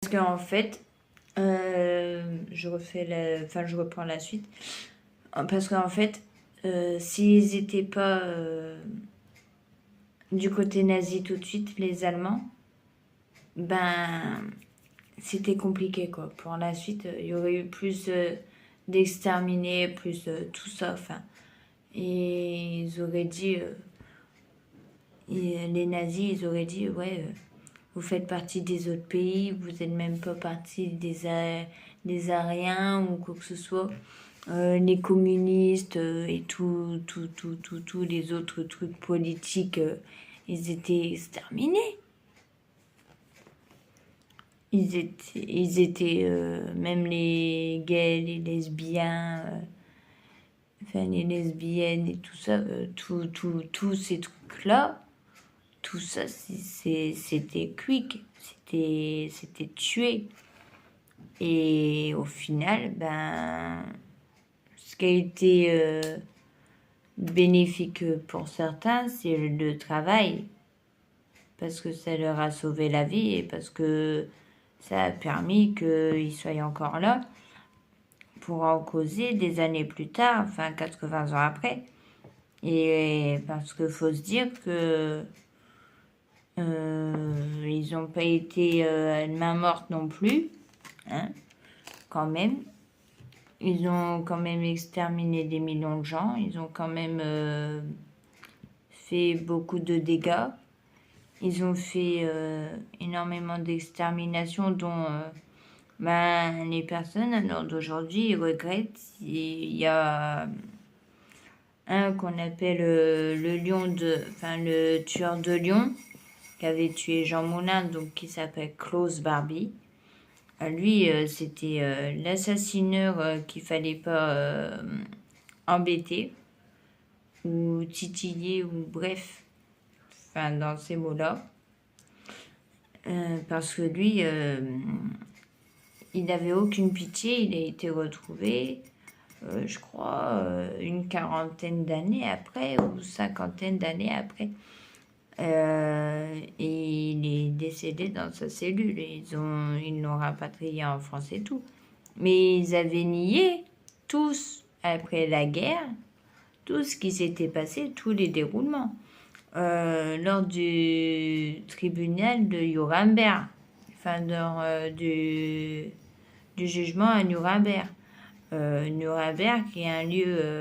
qu'en fait, je reprends la suite. Parce qu'en fait, s'ils n'étaient pas du côté nazi tout de suite, les Allemands, ben, c'était compliqué, quoi. Pour la suite, il y aurait eu plus d'exterminés, plus tout ça, enfin. Et ils auraient dit, les nazis, ils auraient dit, ouais, vous faites partie des autres pays, vous n'êtes même pas partie des Aryens ou quoi que ce soit. Les communistes et tous les autres trucs politiques, ils étaient exterminés. Ils étaient même les gays, les lesbiens, enfin les lesbiennes et tout ça, tous ces trucs-là, tout ça, c'était quick, c'était tué. Et au final, ben, ce qui a été bénéfique pour certains, c'est le travail, parce que ça leur a sauvé la vie et parce que ça a permis qu'ils soient encore là pour en causer des années plus tard, enfin 80 ans après. Et parce qu'il faut se dire que ils n'ont pas été main morte non plus, hein, quand même. Ils ont quand même exterminé des millions de gens, ils ont quand même fait beaucoup de dégâts. Ils ont fait énormément d'extermination dont les personnes alors d'aujourd'hui regrettent. Il y a un qu'on appelle le tueur de lions qui avait tué Jean Moulin, donc qui s'appelle Klaus Barbie. Lui, c'était l'assassineur qu'il fallait pas embêter ou titiller ou bref, enfin dans ces mots-là. Parce que lui, il n'avait aucune pitié, il a été retrouvé, je crois, une quarantaine d'années après ou cinquantaine d'années après. Et il est décédé dans sa cellule. Ils l'ont rapatrié en France et tout. Mais ils avaient nié tous, après la guerre, tout ce qui s'était passé, tous les déroulements. Lors du tribunal de Nuremberg, enfin lors du jugement à Nuremberg. Nuremberg qui est un lieu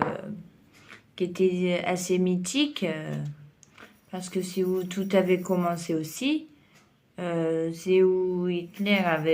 qui était assez mythique, parce que c'est où tout avait commencé aussi. C'est où Hitler avait